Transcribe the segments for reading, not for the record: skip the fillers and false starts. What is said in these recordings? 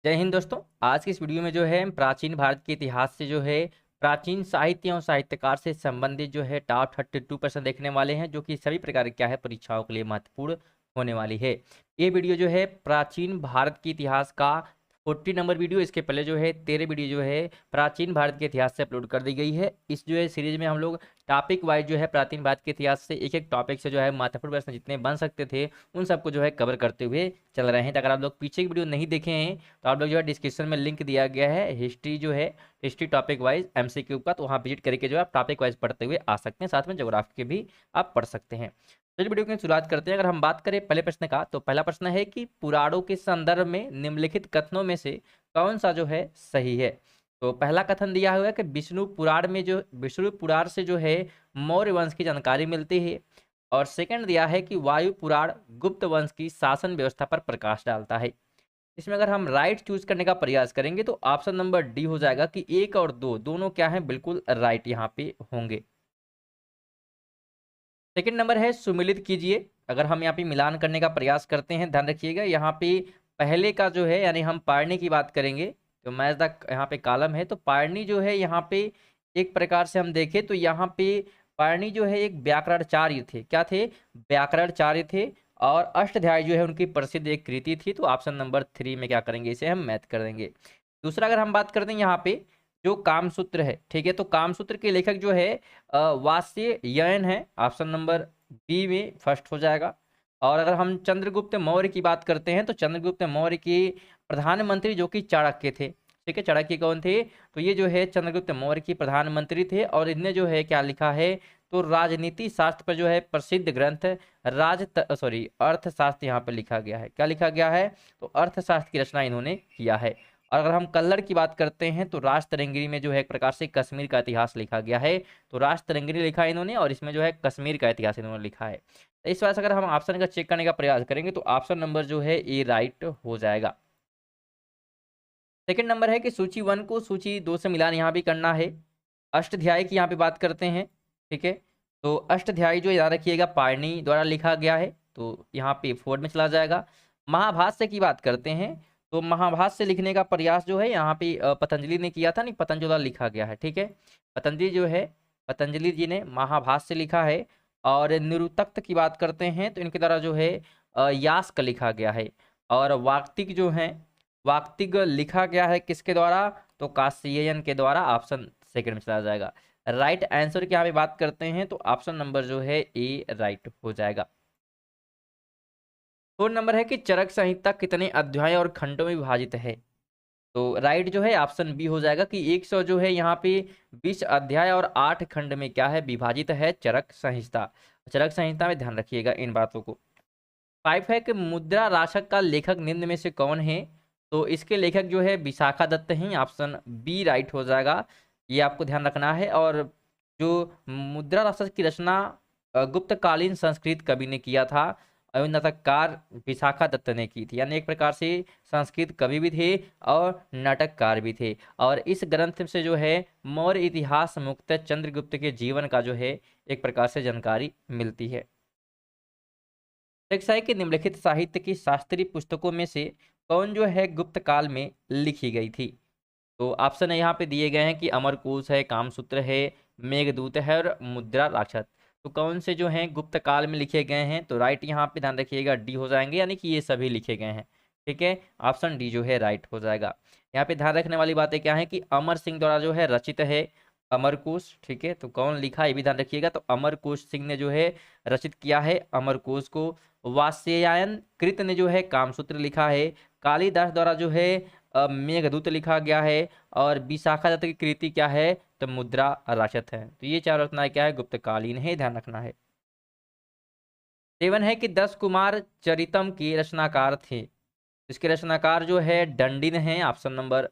जय हिंद दोस्तों। आज की इस वीडियो में जो है हम प्राचीन भारत के इतिहास से जो है प्राचीन साहित्य और साहित्यकार से संबंधित जो है टॉप 32% देखने वाले हैं, जो कि सभी प्रकार की क्या है परीक्षाओं के लिए महत्वपूर्ण होने वाली है। ये वीडियो जो है प्राचीन भारत के इतिहास का 40 नंबर वीडियो। इसके पहले जो है 13 वीडियो जो है प्राचीन भारत के इतिहास से अपलोड कर दी गई है। इस जो है सीरीज में हम लोग टॉपिक वाइज जो है प्राचीन भारत के इतिहास से एक एक टॉपिक से जो है महत्वपूर्ण प्रश्न जितने बन सकते थे उन सबको जो है कवर करते हुए चल रहे हैं। तो अगर आप लोग पीछे की वीडियो नहीं देखे हैं तो आप लोग जो है डिस्क्रिप्शन में लिंक दिया गया है हिस्ट्री जो है हिस्ट्री टॉपिक वाइज एमसीक्यू का, तो वहाँ विजिट करके जो है आप टॉपिक वाइज पढ़ते हुए आ सकते हैं। साथ में ज्योग्राफी के भी आप पढ़ सकते हैं। चलिए वीडियो की शुरुआत करते हैं। अगर हम बात करें पहले प्रश्न का, तो पहला प्रश्न है कि पुराणों के संदर्भ में निम्नलिखित कथनों में से कौन सा जो है सही है। तो पहला कथन दिया हुआ है कि विष्णु पुराण से जो है मौर्य वंश की जानकारी मिलती है। और सेकंड दिया है कि वायु पुराण गुप्त वंश की शासन व्यवस्था पर प्रकाश डालता है। इसमें अगर हम राइट चूज करने का प्रयास करेंगे तो ऑप्शन नंबर डी हो जाएगा कि एक और दो दोनों क्या है बिल्कुल राइट यहाँ पे होंगे। सेकंड नंबर है सुमिलित कीजिए। अगर हम यहाँ पे मिलान करने का प्रयास करते हैं, ध्यान रखिएगा यहाँ पे पहले का जो है यानी हम पारणी की बात करेंगे तो मैच द यहाँ पे कॉलम है, तो पारणी जो है यहाँ पे एक प्रकार से हम देखें तो यहाँ पे पारणी जो है एक व्याकरणाचार्य थे। क्या थे? व्याकरणाचार्य थे। और अष्टाध्यायी जो है उनकी प्रसिद्ध एक कृति थी। तो ऑप्शन नंबर 3 में क्या करेंगे, इसे हम मैथ कर देंगे। दूसरा अगर हम बात करते हैं यहाँ पे जो कामसूत्र है, ठीक है, तो कामसूत्र के लेखक जो है वात्स्यायन है। ऑप्शन नंबर बी में फर्स्ट हो जाएगा। और अगर हम चंद्रगुप्त मौर्य की बात करते हैं तो चंद्रगुप्त मौर्य के प्रधानमंत्री जो कि चाणक्य थे, ठीक है, चाणक्य कौन थे? तो ये जो है चंद्रगुप्त मौर्य की प्रधानमंत्री थे। और इनने जो है क्या लिखा है, तो राजनीति शास्त्र पर जो है प्रसिद्ध ग्रंथ अर्थशास्त्र यहाँ पर लिखा गया है। क्या लिखा गया है? तो अर्थशास्त्र की रचना इन्होंने किया है। और अगर हम कल्लर की बात करते हैं तो राजतरंगिणी में जो है एक प्रकार से कश्मीर का इतिहास लिखा गया है। तो राजतरंगिणी लिखा है इन्होंने और इसमें जो है कश्मीर का इतिहास इन्होंने लिखा है। तो इस वजह से अगर हम ऑप्शन का चेक करने का प्रयास करेंगे तो ऑप्शन नंबर जो है ए राइट हो जाएगा। सेकंड नंबर है कि सूची 1 को सूची 2 से मिलान यहाँ भी करना है। अष्टाध्यायी की यहाँ पे बात करते हैं, ठीक है, तो अष्टाध्यायी जो याद रखिएगा पाणिनि द्वारा लिखा गया है, तो यहाँ पे 4 में चला जाएगा। महाभाष्य की बात करते हैं तो महाभाष्य लिखने का प्रयास जो है यहाँ पे पतंजलि ने किया था, नहीं पतंजलि द्वारा लिखा गया है, ठीक है। पतंजलि जी ने महाभाष्य लिखा है। और निरुक्तक की बात करते हैं तो इनके द्वारा जो है यास्क लिखा गया है। और वाक्तिक लिखा गया है किसके द्वारा? तो कात्यायन के द्वारा। ऑप्शन सेकंड में चला जाएगा। राइट आंसर की यहाँ पे बात करते हैं तो ऑप्शन नंबर जो है ए राइट हो जाएगा। 4 नंबर है कि चरक संहिता कितने अध्याय और खंडों में विभाजित है। तो राइट जो है ऑप्शन बी हो जाएगा कि 100 जो है यहाँ पे 20 अध्याय और 8 खंड में क्या है विभाजित है चरक संहिता। चरक संहिता में ध्यान रखिएगा इन बातों को। 5 है कि मुद्रा राक्षक का लेखक निम्न में से कौन है। तो इसके लेखक जो है विशाखा दत्त हैं। ऑप्शन बी राइट हो जाएगा, ये आपको ध्यान रखना है। और जो मुद्रा राक्षस की रचना गुप्तकालीन संस्कृत कवि ने किया था एवं नाटककार विशाखा दत्त ने की थी, यानी एक प्रकार से संस्कृत कवि भी थे और नाटककार भी थे। और इस ग्रंथ से जो है मौर्य इतिहास मुक्त चंद्रगुप्त के जीवन का जो है एक प्रकार से जानकारी मिलती है। है कि निम्नलिखित साहित्य की शास्त्रीय पुस्तकों में से कौन जो है गुप्त काल में लिखी गई थी। तो ऑप्शन यहाँ पे दिए गए हैं कि अमरकोश है, कामसूत्र है, मेघदूत है और मुद्रा राक्षस। तो कौन से जो हैं गुप्त काल में लिखे गए हैं, तो राइट यहाँ पे ध्यान रखिएगा डी हो जाएंगे, यानी कि ये सभी लिखे गए हैं, ठीक है। ऑप्शन डी जो है राइट हो जाएगा। यहाँ पे ध्यान रखने वाली बातें क्या है कि अमर सिंह द्वारा जो है रचित है अमरकोश, ठीक है। तो कौन लिखा ये भी ध्यान रखिएगा, तो अमरकोश सिंह ने जो है रचित किया है अमरकोश को। वात्स्यायन कृत ने जो है कामसूत्र लिखा है। कालिदास द्वारा जो है मेघदूत लिखा गया है। और विशाखा दत्त की कृति क्या है, तो मुद्रा राक्षस है। तो ये चार रचनाएं क्या है, गुप्तकालीन है, ध्यान रखना है। 7 है कि 10 कुमार चरितम के रचनाकार थे। इसके रचनाकार जो है दंडिन है। ऑप्शन नंबर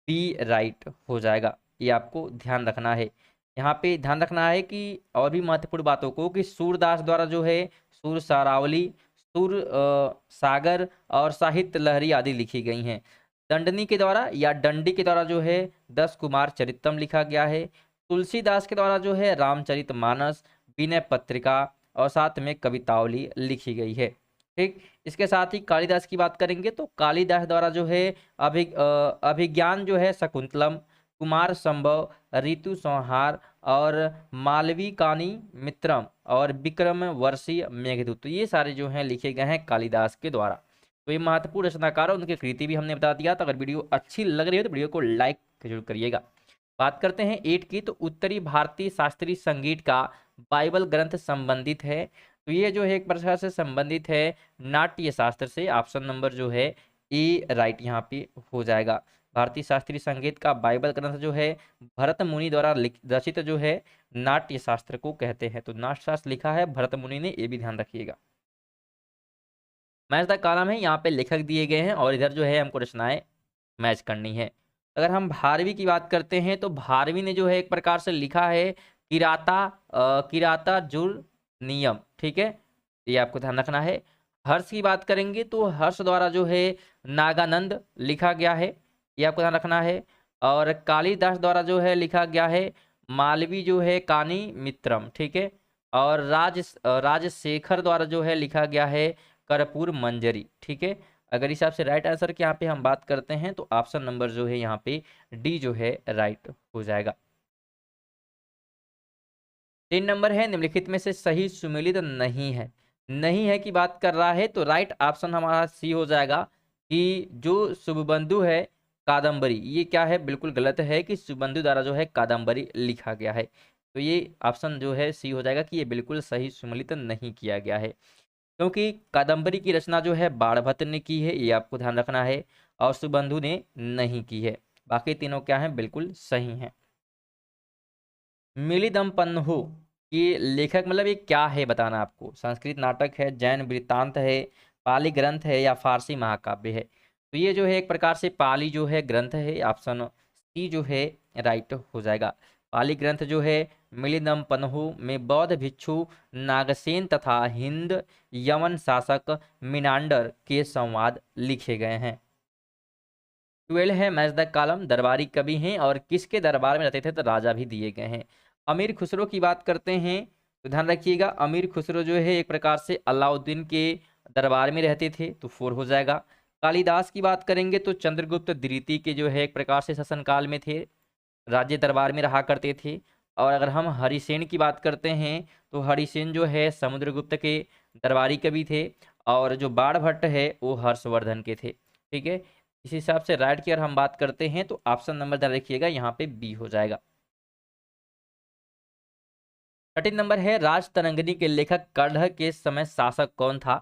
बी राइट हो जाएगा, ये आपको ध्यान रखना है। यहाँ पे ध्यान रखना है कि और भी महत्वपूर्ण बातों को कि सूरदास द्वारा जो है सूर सारावली, सूर सागर और साहित्य लहरी आदि लिखी गई हैं। दंडनी के द्वारा या दंडी के द्वारा जो है 10 कुमार चरितम लिखा गया है। तुलसीदास के द्वारा जो है रामचरितमानस, विनय पत्रिका और साथ में कवितावली लिखी गई है। ठीक। इसके साथ ही कालिदास की बात करेंगे तो कालिदास द्वारा जो है अभिज्ञान जो है शकुंतलम, कुमार संभव, ऋतु संहार और मालविकानी मित्रम और विक्रम वर्षीय मेघदूत, तो ये सारे जो हैं लिखे गए हैं कालिदास के द्वारा। तो ये महत्वपूर्ण रचनाकार है, उनकी कृति भी हमने बता दिया। तो अगर वीडियो अच्छी लग रही है तो वीडियो को लाइक जरूर करिएगा। बात करते हैं 8 की, तो उत्तरी भारतीय शास्त्रीय संगीत का बाइबल ग्रंथ संबंधित है। तो ये जो है एक प्रकार से संबंधित है नाट्य शास्त्र से। ऑप्शन नंबर जो है ए राइट यहाँ पे हो जाएगा। भारतीय शास्त्रीय संगीत का बाइबल ग्रंथ जो है भरत मुनि द्वारा रचित जो है नाट्य शास्त्र को कहते हैं। तो नाट्य शास्त्र लिखा है भरत मुनि ने, ये भी ध्यान रखिएगा। मैच द कॉलम है, यहाँ पे लेखक दिए गए हैं और इधर जो है हमको रचनाएं मैच करनी है। अगर हम भारवी की बात करते हैं तो भारवी ने जो है एक प्रकार से लिखा है किराता जुर नियम, ठीक है, ये आपको ध्यान रखना है। हर्ष की बात करेंगे तो हर्ष द्वारा जो है नागानंद लिखा गया है, ये आपको ध्यान रखना है। और कालिदास द्वारा जो है लिखा गया है मालवी जो है कानी मित्रम, ठीक है। और राजशेखर द्वारा जो है लिखा गया है कर्पूर मंजरी, ठीक है। अगर इस हिसाब से राइट आंसर की यहाँ पे हम बात करते हैं तो ऑप्शन नंबर जो है यहाँ पे डी जो है राइट हो जाएगा। 3 नंबर है निम्नलिखित में से सही सुमेलित नहीं है। नहीं है की बात कर रहा है तो राइट ऑप्शन हमारा सी हो जाएगा कि जो शुभबंधु है कादम्बरी, ये क्या है, बिल्कुल गलत है कि शुभबंधु द्वारा जो है कादम्बरी लिखा गया है। तो ये ऑप्शन जो है सी हो जाएगा कि ये बिल्कुल सही सुमेलित नहीं किया गया है, क्योंकि कादम्बरी की रचना जो है बाणभट्ट ने की है, ये आपको ध्यान रखना है, और सुबंधु ने नहीं की है। बाकी तीनों क्या हैं, बिल्कुल सही हैं। मिलिदम पन्हु ये लेखक मतलब ये क्या है बताना आपको। संस्कृत नाटक है, जैन वृत्तांत है, पाली ग्रंथ है या फारसी महाकाव्य है। तो ये जो है एक प्रकार से पाली जो है ग्रंथ है, ऑप्शन सी जो है राइट हो जाएगा। पाली ग्रंथ जो है मिलिंदम पन्हु में बौद्ध भिक्षु नागसेन तथा हिंद यमन शासक मिनांडर के संवाद लिखे गए हैं। 12 है मैच द कॉलम, दरबारी कवि हैं और किसके दरबार में रहते थे, तो राजा भी दिए गए हैं। अमीर खुसरो की बात करते हैं तो ध्यान रखिएगा अमीर खुसरो जो है एक प्रकार से अलाउद्दीन के दरबार में रहते थे, तो 4 हो जाएगा। कालिदास की बात करेंगे तो चंद्रगुप्त द्वितीय के जो है एक प्रकार से शासनकाल में थे, राज्य दरबार में रहा करते थे। और अगर हम हरिसेन की बात करते हैं तो हरिसेन जो है समुद्रगुप्त के दरबारी कवि थे, और जो बाणभट्ट है वो हर्षवर्धन के थे, ठीक है। इस हिसाब से राइट की अगर हम बात करते हैं तो ऑप्शन नंबर ध्यान रखिएगा यहाँ पे बी हो जाएगा। 13 नंबर है राजतरंगिणी के लेखक कर्ण के समय शासक कौन था।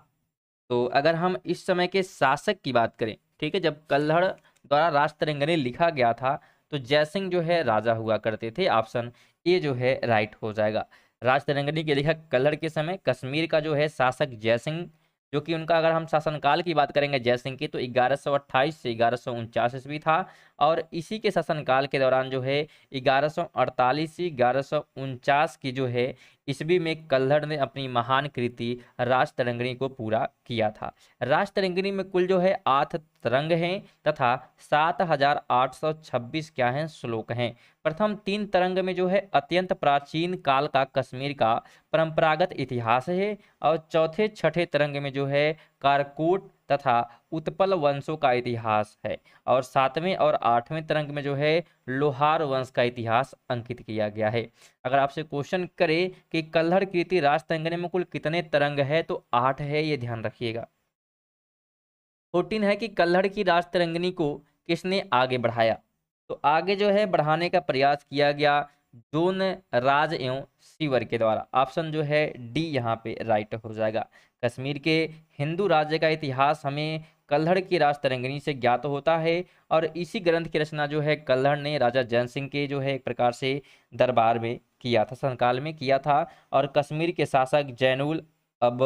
तो अगर हम इस समय के शासक की बात करें, ठीक है, जब कल्हड़ द्वारा राजतरंगिणी लिखा गया था तो जयसिंह जो है राजा हुआ करते थे। ऑप्शन ए जो है राइट हो जाएगा। राजतरंगिणी के लेखक कल्हड़ के समय कश्मीर का जो है शासक जयसिंह, जो कि उनका अगर हम शासनकाल की बात करेंगे जयसिंह की तो 1128 से 1149 ईस्वी था। और इसी के शासनकाल के दौरान जो है 1148 से 1149 की जो है ईस्वी में कल्हड़ ने अपनी महान कृति राजतरंगिणी को पूरा किया था। राजतरंगिणी में कुल जो है 8 तरंग हैं तथा 7826 क्या हैं, श्लोक हैं। प्रथम 3 तरंग में जो है अत्यंत प्राचीन काल का कश्मीर का परंपरागत इतिहास है, और चौथे छठे तरंग में जो है कारकोट तथा उत्पल वंशों का इतिहास है, और 7वें और 8वें तरंग में जो है लोहार वंश का इतिहास अंकित किया गया है। अगर आपसे क्वेश्चन करे कि कल्हड़ कृति राजतरंगिणी में कुल कितने तरंग है तो 8 है, ये ध्यान रखिएगा। 14 है कि कल्हड़ की राजतरंगिणी को किसने आगे बढ़ाया। तो आगे जो है बढ़ाने का प्रयास किया गया जोन राज एवं सीवर के द्वारा। ऑप्शन जो है डी यहाँ पे राइट हो जाएगा। कश्मीर के हिंदू राज्य का इतिहास हमें कल्हड़ की राजतरंगिणी से ज्ञात होता है, और इसी ग्रंथ की रचना जो है कल्हड़ ने राजा जैन सिंह के जो है एक प्रकार से दरबार में किया था, संकाल में किया था। और कश्मीर के शासक जैनुल अब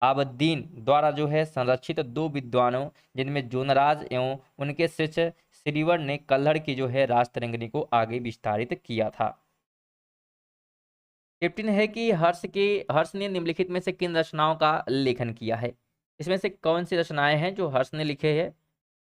आबद्दीन द्वारा जो है संरक्षित 2 विद्वानों जिनमें जोनराज एवं उनके शिष्य श्रीवर ने कल्हड़ की जो है राजतरंगिणी को आगे विस्तारित किया था। 15 है कि हर्ष ने निम्नलिखित में से किन रचनाओं का लेखन किया है। इसमें से कौन सी रचनाएं हैं जो हर्ष ने लिखे हैं।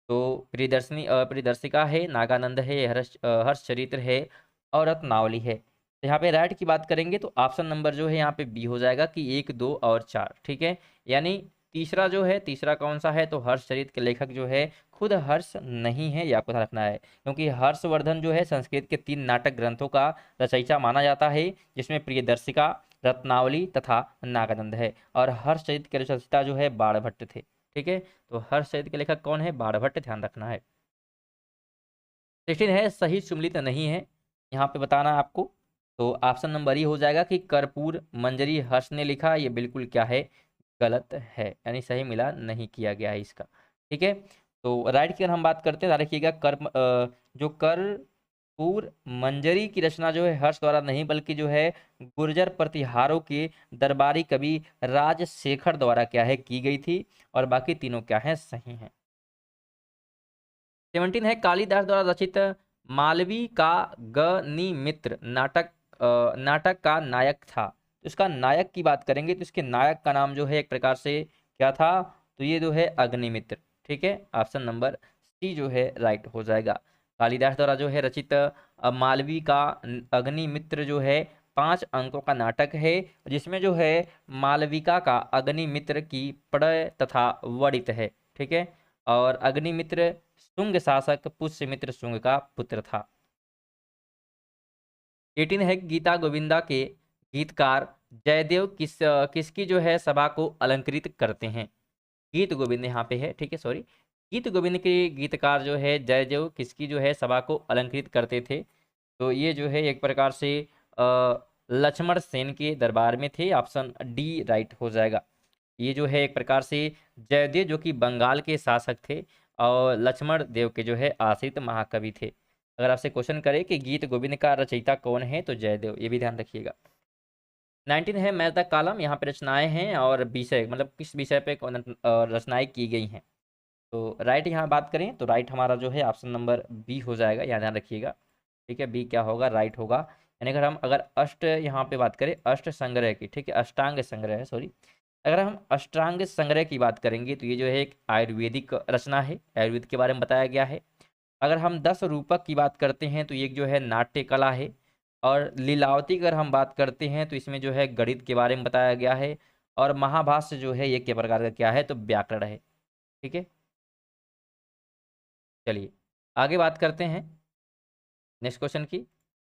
तो प्रियदर्शिका है, नागानंद है, हर्ष चरित्र है और रत्नावली है। तो यहाँ पे राइट की बात करेंगे तो ऑप्शन नंबर जो है यहाँ पे बी हो जाएगा कि 1, 2 और 4, ठीक है। यानी तीसरा जो है, तीसरा कौन सा है, तो हर्षचरित के लेखक जो है खुद हर्ष नहीं है, ये आपको ध्यान रखना है, क्योंकि हर्षवर्धन जो है संस्कृत के 3 नाटक ग्रंथों का रचयिता माना जाता है, जिसमें प्रियदर्शिका, रत्नावली तथा नागानंद है। और हर्षचरित के रचयिता जो है बाणभट्ट थे। ठीक है, तो हर्षचरित के लेखक कौन है, बाणभट्ट, ध्यान रखना है। 16 है सही सुमिलित नहीं है, यहाँ पे बताना है आपको। तो ऑप्शन नंबर ये हो जाएगा कि कर्पूर मंजरी हर्ष ने लिखा, ये बिल्कुल क्या है, गलत है, यानी सही मिला नहीं किया गया है इसका। ठीक है, तो राइट की अगर हम बात करते हैं, ध्यान रखिएगा, जो कर्पूर मंजरी की रचना जो है हर्ष द्वारा नहीं, बल्कि जो है गुर्जर प्रतिहारों के दरबारी कवि राजशेखर द्वारा क्या है की गई थी, और बाकी तीनों क्या है, सही है। 17 है कालिदास द्वारा रचित मालवी का गनिमित्र नाटक नाटक का नायक था। तो इसका नायक की बात करेंगे तो इसके नायक का नाम जो है एक प्रकार से क्या था, तो ये जो है अग्निमित्र। ठीक है, ऑप्शन नंबर सी जो है राइट हो जाएगा। कालिदास द्वारा जो है रचित मालवी का अग्निमित्र जो है 5 अंकों का नाटक है, जिसमें जो है मालविका का अग्निमित्र की प्रणय तथा वर्णित है। ठीक है, और अग्निमित्र शुंग शासक पुष्यमित्र शुंग का पुत्र था। 18 है गीता गोविंदा के गीतकार जयदेव किसकी जो है सभा को अलंकृत करते हैं। गीत गोविंद यहाँ पे है, ठीक है, सॉरी, गीत गोविंद के गीतकार जो है जयदेव किसकी जो है सभा को अलंकृत करते थे, तो ये जो है एक प्रकार से लक्ष्मण सेन के दरबार में थे। ऑप्शन डी राइट हो जाएगा। ये जो है एक प्रकार से जयदेव जो कि बंगाल के शासक थे, और लक्ष्मण देव के जो है आश्रित महाकवि थे। अगर आपसे क्वेश्चन करे कि गीत गोविंद का रचयिता कौन है, तो जयदेव, ये भी ध्यान रखिएगा। 19 है मैच द कॉलम, यहाँ पे रचनाएं हैं और विषय, मतलब किस विषय पे रचनाएं की गई हैं। तो राइट यहाँ बात करें तो राइट हमारा जो है ऑप्शन नंबर बी हो जाएगा, यहाँ ध्यान रखिएगा। ठीक है, बी क्या होगा, राइट होगा। यानी अगर हम अष्ट यहाँ पे बात करें अष्ट संग्रह की, ठीक है, अष्टांग संग्रह है, सॉरी, अगर हम अष्टांग संग्रह की बात करेंगे तो ये जो है एक आयुर्वेदिक रचना है, आयुर्वेद के बारे में बताया गया है। अगर हम 10 रूपक की बात करते हैं तो ये जो है नाट्य कला है, और लीलावती अगर हम बात करते हैं तो इसमें जो है गणित के बारे में बताया गया है, और महाभाष्य जो है ये के प्रकार का क्या है, तो व्याकरण है। ठीक है, चलिए आगे बात करते हैं नेक्स्ट क्वेश्चन की।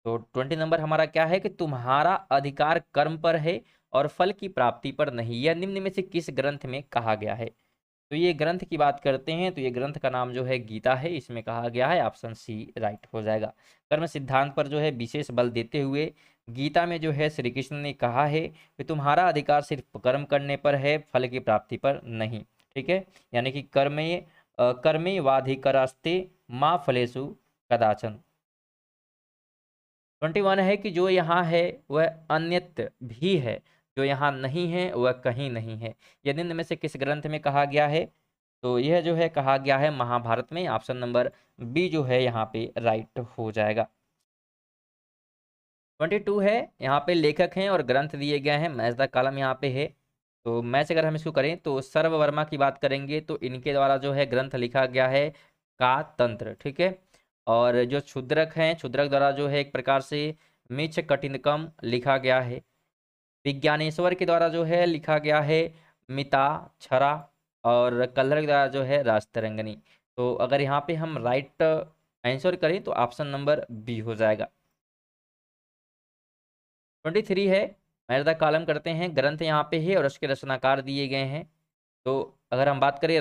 तो 20 नंबर हमारा क्या है कि तुम्हारा अधिकार कर्म पर है और फल की प्राप्ति पर नहीं, यह निम्न में से किस ग्रंथ में कहा गया है। तो ये ग्रंथ की बात करते हैं तो ये ग्रंथ का नाम जो है गीता है, इसमें कहा गया है, ऑप्शन सी राइट हो जाएगा। कर्म सिद्धांत पर जो है विशेष बल देते हुए गीता में जो है श्री कृष्ण ने कहा है कि तुम्हारा अधिकार सिर्फ कर्म करने पर है, फल की प्राप्ति पर नहीं। ठीक है, यानी कि कर्मे वाधिकरास्ते माँ फलेषु कदाचन। 21 है कि जो यहाँ है वह अन्यत्र भी है, जो यहाँ नहीं है वह कहीं नहीं है, यह निम्न में से किस ग्रंथ में कहा गया है। तो यह जो है कहा गया है महाभारत में, ऑप्शन नंबर बी जो है यहाँ पे राइट हो जाएगा। 22 है, यहाँ पे लेखक हैं और ग्रंथ दिए गए हैं, मैच द कॉलम यहाँ पे है। तो मैच अगर हम इसको करें तो सर्ववर्मा की बात करेंगे तो इनके द्वारा जो है ग्रंथ लिखा गया है का तंत्र। ठीक है, और जो क्षुद्रक हैं, क्षुद्रक द्वारा जो है एक प्रकार से मिच्छ कटिनकम लिखा गया है। विज्ञानेश्वर के द्वारा जो है लिखा गया है मिता छरा, और कल्हर के द्वारा जो है राजतरंगिणी। तो अगर यहाँ पे हम राइट आंसर करें तो ऑप्शन नंबर बी हो जाएगा। 23 है, मैच द कॉलम करते हैं, ग्रंथ यहाँ पे है और उसके रचनाकार दिए गए हैं। तो अगर हम बात करें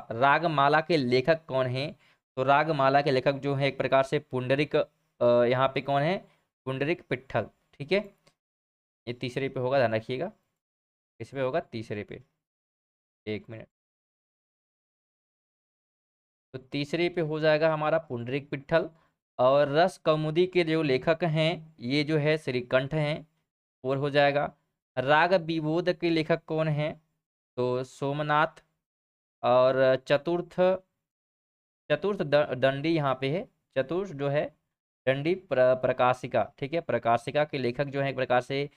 रागमाला के लेखक कौन हैं, तो रागमाला के लेखक जो है एक प्रकार से पुंडरिक, यहाँ पे कौन है, पुंडरिक पिट्ठल। ठीक है, ये तीसरे पे होगा, ध्यान रखिएगा, किस पे होगा, तीसरे पे, एक मिनट। तो तीसरे पे हो जाएगा हमारा पुंडरिक पिट्ठल, और रस कौमुदी के जो लेखक हैं ये जो है श्रीकंठ हैं, और हो जाएगा। राग विबोध के लेखक कौन हैं, तो सोमनाथ, और चतुर्थ दंडी यहाँ पे है, चतुर्थ जो है दंडी प्रकाशिका। ठीक है, प्रकाशिका के लेखक जो है एक प्रकार से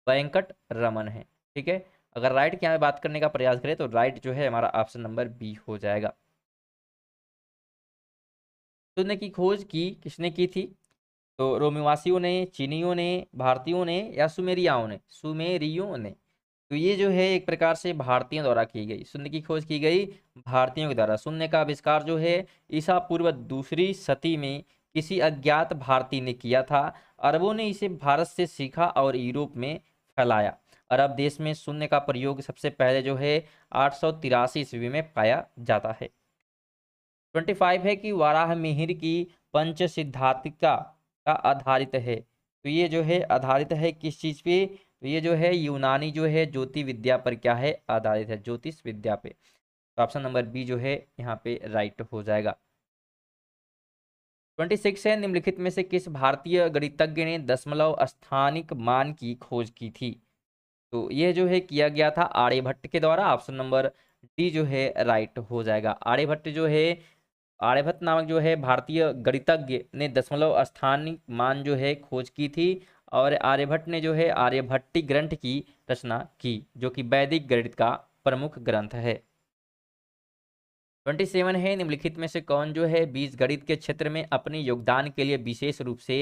वेंकट रमन है। ठीक है, अगर राइट की यहाँ पे बात करने का प्रयास करें तो राइट जो है हमारा ऑप्शन नंबर बी हो जाएगा। शून्य की खोज की किसने की थी, तो रोमिवासियों ने, चीनियों ने, भारतीयों ने, या सुमेरियाओं ने, सुमेरियों ने। तो ये जो है एक प्रकार से भारतीयों द्वारा की गई, शून्य की खोज की गई भारतीयों के द्वारा। शून्य का आविष्कार जो है ईसा पूर्व दूसरी शती में किसी अज्ञात भारतीय ने किया था। अरबों ने इसे भारत से सीखा और यूरोप में फैलाया। अरब देश में शून्य का प्रयोग सबसे पहले जो है 883 ईस्वी में पाया जाता है। 25 है कि वाराह मिहिर की पंच सिद्धांतिका का आधारित है। तो ये जो है आधारित है किस चीज पे? तो ये जो है यूनानी जो है ज्योति विद्या पर क्या है? आधारित है, ज्योतिष विद्या पे। तो ऑप्शन नंबर बी जो है यहाँ पे राइट हो जाएगा। 26 है, निम्नलिखित में से किस भारतीय गणितज्ञ ने दशमलव स्थानिक मान की खोज की थी? तो यह जो है किया गया था आर्यभट्ट के द्वारा। ऑप्शन नंबर डी जो है राइट हो जाएगा। आर्यभट्ट जो है, आर्यभट्ट नामक जो है भारतीय गणितज्ञ ने दशमलव स्थानिक मान जो है खोज की थी। और आर्यभट्ट ने जो है आर्यभट्टी ग्रंथ की रचना की, जो कि वैदिक गणित का प्रमुख ग्रंथ है। 27 है, निम्नलिखित में से कौन जो है बीजगणित के क्षेत्र में अपने योगदान के लिए विशेष रूप से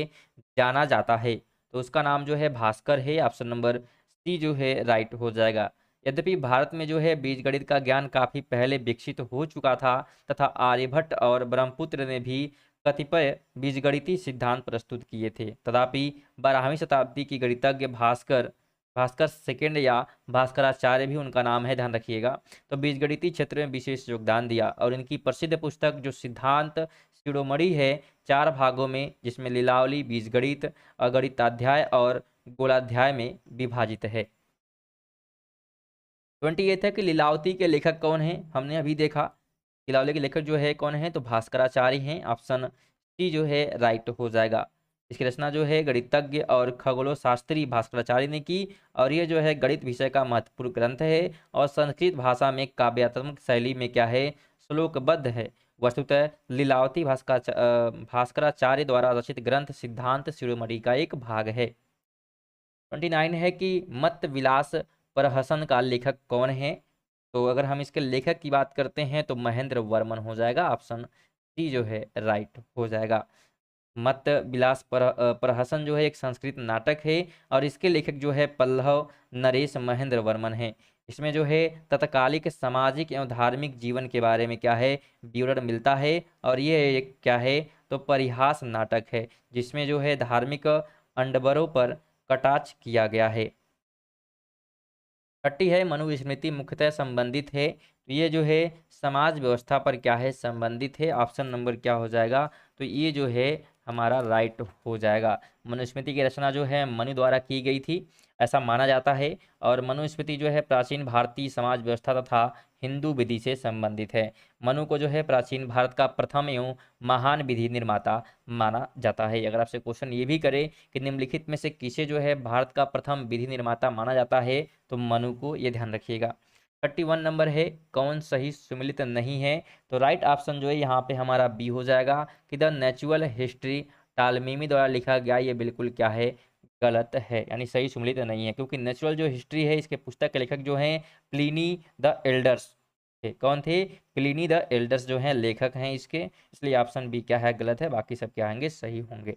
जाना जाता है? तो उसका नाम जो है भास्कर है। ऑप्शन नंबर सी जो है राइट हो जाएगा। यद्यपि भारत में जो है बीजगणित का ज्ञान काफी पहले विकसित हो चुका था तथा आर्यभट्ट और ब्रह्मपुत्र ने भी कतिपय बीजगणितीय सिद्धांत प्रस्तुत किए थे, तथापि 12वीं शताब्दी की गणितज्ञ भास्कर भास्कर सेकेंड या भास्कराचार्य भी उनका नाम है, ध्यान रखिएगा, तो बीजगणितीय क्षेत्र में विशेष योगदान दिया। और इनकी प्रसिद्ध पुस्तक जो सिद्धांत शिरोमणि है 4 भागों में, जिसमें लीलावली, बीजगणित, अगणिताध्याय और गोलाध्याय में विभाजित है। 28 है कि लीलावती के लेखक कौन है? हमने अभी देखा लीलावली के लेखक जो है कौन है, तो भास्कराचार्य हैं। ऑप्शन सी जो है राइट हो जाएगा। इसकी रचना जो है गणितज्ञ और खगोल शास्त्री भास्कराचार्य ने की। और ये जो है गणित विषय का महत्वपूर्ण ग्रंथ है और संस्कृत भाषा में काव्यात्मक शैली में क्या है, श्लोकबद्ध है। वस्तुतः लीलावती भास्कराचार्य द्वारा रचित ग्रंथ सिद्धांत शिरोमणि का एक भाग है। 29 है कि मत विलास प्रहसन का लेखक कौन है? तो अगर हम इसके लेखक की बात करते हैं तो महेंद्र वर्मन हो जाएगा। ऑप्शन सी जो है राइट हो जाएगा। मत विलास प्रहसन जो है एक संस्कृत नाटक है और इसके लेखक जो है पल्लव नरेश महेंद्र वर्मन है। इसमें जो है तत्कालिक सामाजिक एवं धार्मिक जीवन के बारे में क्या है, विवरण मिलता है। और ये एक क्या है, तो परिहास नाटक है, जिसमें जो है धार्मिक अंडबरों पर कटाक्ष किया गया है। 30 है, मनुस्मृति मुख्यतः संबंधित है। तो ये जो है समाज व्यवस्था पर क्या है, संबंधित है। ऑप्शन नंबर क्या हो जाएगा, तो ये जो है हमारा राइट हो जाएगा। मनुस्मृति की रचना जो है मनु द्वारा की गई थी, ऐसा माना जाता है। और मनुस्मृति जो है प्राचीन भारतीय समाज व्यवस्था तथा हिंदू विधि से संबंधित है। मनु को जो है प्राचीन भारत का प्रथम एवं महान विधि निर्माता माना जाता है। अगर आपसे क्वेश्चन ये भी करे कि निम्नलिखित में से किसे जो है भारत का प्रथम विधि निर्माता माना जाता है, तो मनु को, ये ध्यान रखिएगा। 31 नंबर है, कौन सही सुमिलित नहीं है? तो राइट ऑप्शन जो है यहाँ पे हमारा बी हो जाएगा कि द नेचुरल हिस्ट्री टालमीमी द्वारा लिखा गया, ये बिल्कुल क्या है, गलत है, यानी सही सुमिलित नहीं है। क्योंकि नेचुरल जो हिस्ट्री है इसके पुस्तक के लेखक जो हैं प्लिनी द एल्डर्स थे। कौन थे? प्लिनी द एल्डर्स जो हैं लेखक हैं इसके, इसलिए ऑप्शन बी क्या है, गलत है। बाकी सब क्या आएंगे, सही होंगे।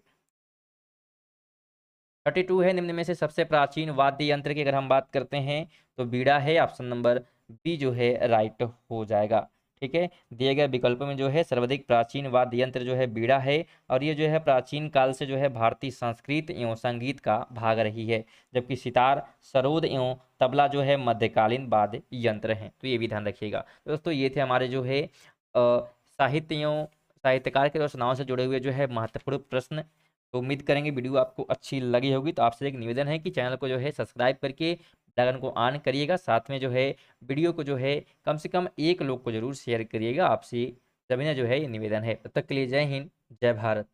32 है, निम्न में से सबसे प्राचीन वाद्य यंत्र की अगर हम बात करते हैं तो बीड़ा है। ऑप्शन नंबर बी जो है राइट हो जाएगा। ठीक है, दिए गए विकल्पों में जो है सर्वाधिक प्राचीन वाद्य यंत्र जो है बीड़ा है। और ये जो है प्राचीन काल से जो है भारतीय संस्कृत एवं संगीत का भाग रही है, जबकि सितार, सरोद एवं तबला जो है मध्यकालीन वाद्य यंत्र हैं। तो ये भी ध्यान रखिएगा। तो दोस्तों ये थे हमारे जो है साहित्य एवं साहित्यकार के रचनाओं से जुड़े हुए जो है महत्वपूर्ण प्रश्न। तो उम्मीद करेंगे वीडियो आपको अच्छी लगी होगी। तो आपसे एक निवेदन है कि चैनल को जो है सब्सक्राइब करके बेल आइकन को ऑन करिएगा। साथ में जो है वीडियो को जो है कम से कम एक लोग को जरूर शेयर करिएगा। आपसे सभी ने जो है ये निवेदन है। तब तक के लिए जय हिंद, जय भारत।